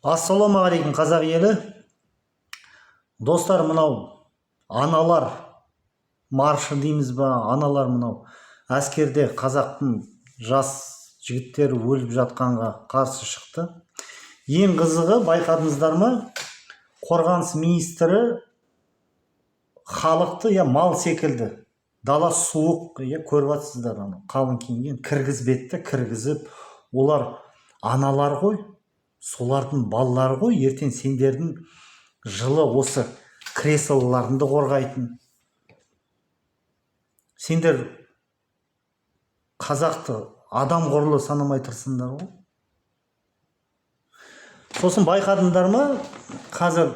Ассалаумағалейкум қазақ елі. Достар, мынау аналар маршы дейміз ба, аналар мынау әскерде қазақтың жас жігіттері өліп жатқанға қарсы шықты. Ең қызығы, байқадыңыздар ма, қорғаныс министрі халықты мал секілді, дала суық, көріп жатсыздар, қалың киінген, кіргізбетті, кіргізіп, олар аналар ғой, солардың балалары ғой, ертең сендердің жылы осы креслоларыңды қорғайтын. Сендер қазақты адам қорлы санамай тұрсыңдар ғой. Сосын байқадыңдар ма, қазір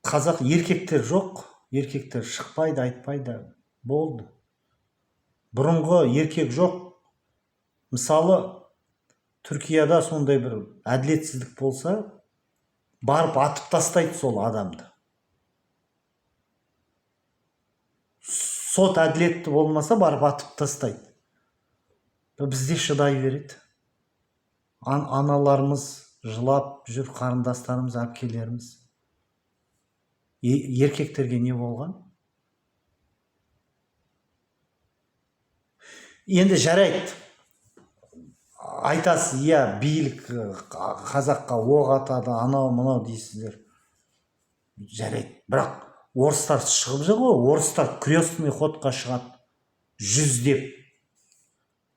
қазақ еркектер жоқ, еркектер шықпайды, айтпайды, болды. Бұрынғы еркек жоқ. Мысалы, Түркияда сондай бір әділетсіздік болса, барып атып тастайды сол адамды. Сот әділетті болмаса, барып атып тастайды. Бізде шыдай береді. Аналарымыз жылап жүр, қарындастарымыз, әпкелеріміз. Еркектерге не болған? Енді жарайды. Айтасыз, билік қазаққа оқ атады, анау мынау дейсіздер. Жарайды. Бірақ орыстар шығып жүр ғой, орыстар крестный ходқа шығады. 100 деп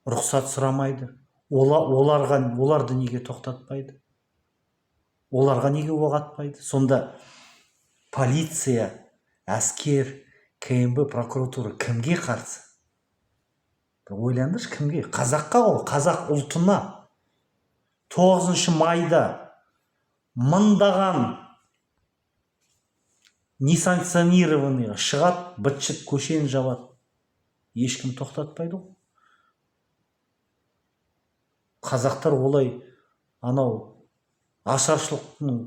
рұқсат сұрамайды. Оларды неге тоқтатпайды? Оларға неге оқ атпайды? Сонда полиция, әскер, КМБ, прокуратура кімге қарсы? Ойлаңдаршы, кімге? Қазаққа ғой, қазақ ұлтына. 9 майда мыңдаған несанкционированный шығады, бытшыт көшені жабады. Ешкім тоқтатпайды ғой. Қазақтар олай анау ашаршылықтың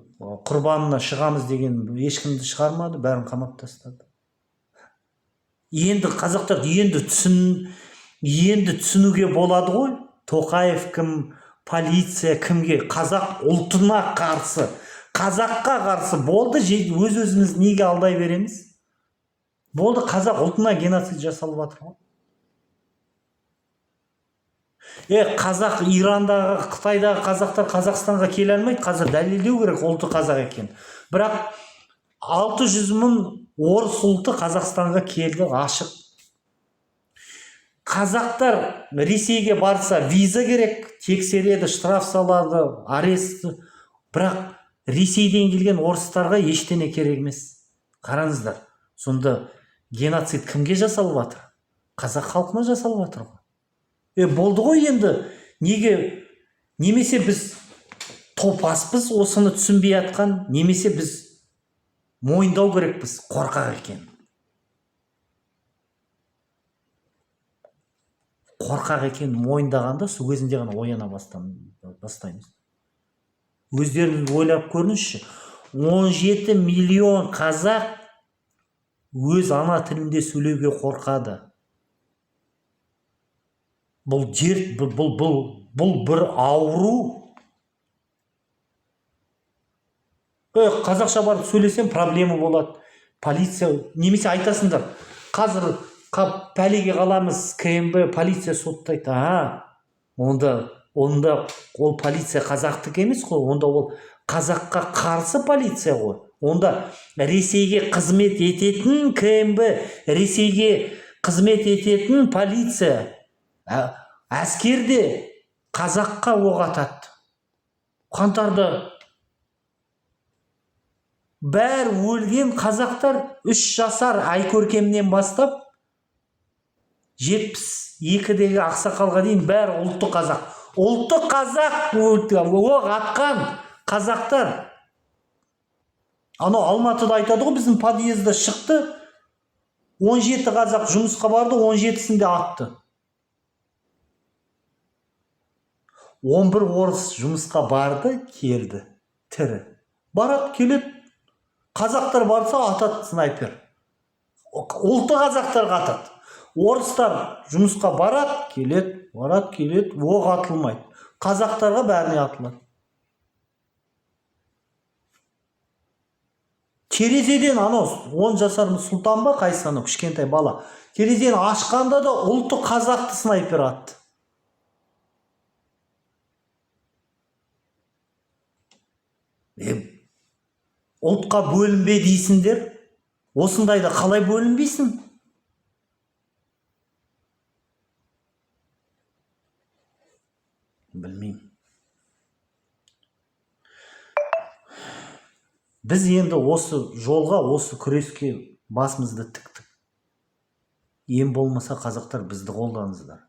құрбанына шығамыз деген ешкімді шығармады, бәрін қамап тастады. Енді қазақтар енді түсінуге болады ғой. Тоқаев кім, полиция кімге? Қазақ ұлтына қарсы, қазаққа қарсы. Болды, өз-өзіміз неге алдай береміз? Болды, қазақ ұлтына геноцид жасалып жатыр ғой. Қазақ Ирандағы, Қытайдағы қазақтар Қазақстанға келе алмайды. Қазір дәлелдеу керек ұлты қазақ екен. Бірақ 600 мың орыс ұлты Қазақстанға келді, ашық. Қазақтар Ресейге барса виза керек, тексереді, штраф салады, арест. Бірақ Ресейден келген орыстарға ештеңе керек емес. Қараңыздар, сонда геноцид кімге жасалып жатыр? Қазақ халқына жасалып жатыр ғой. Болды ғой енді. Неге? Немесе біз топаспыз, осыны түсінбей атқан, немесе біз мойындау керекпіз, қорқақ екен. Қорқақ екен мойындағанда су кезінде ғана ояна бастаймыз. Өздеріңіз ойлап көріңізші, 17 миллион қазақ өз ана тілінде сөйлеуге қорқады. Бұл дерт, бұл бір ауру. Қазақша барып сөйлесем проблема болады. Полиция, немесе айтасыңдар, қазір пәлеге қаламыз, КМБ, полиция соттайды. Онда ол полиция қазақтық емес қой, онда ол қазаққа қарсы полиция ғой. Онда Ресейге қызмет ететін КМБ, Ресейге қызмет ететін полиция, әскерде қазаққа оқ атады. Қаңтарда бәр өлген қазақтар 3 жасар Айкөркемнен бастап 72-дегі ақсақалға дейін бәрі ұлтты қазақ. Ұлтты қазақ оқ атқан қазақтар. Анау Алматыда айтады ғой, біздің подъезда шықты, 17 қазақ жұмысқа барды, 17-сінде атты. 11 орыс жұмысқа барды, келді, тірі. Барат, келеді. Қазақтар барса атады снайпер. Ұлты қазақтарға атады. Орыстар жұмысқа барат, келеді, оқ атылмайды. Қазақтарға бәріне атылады. Терезеден анау 10 жасар сұлтан ба қайсы анау кішкентай бала. Терезені ашқанда да ұлты қазақты снайпер атты. Ұлтқа бөлінбе дейсіңдер. Осындайда қалай бөлінбейсің? Білмеймін. Біз енді осы жолға, осы күреске басымызды тіктік. Ең болмаса қазақтар бізді қолдаңыздар.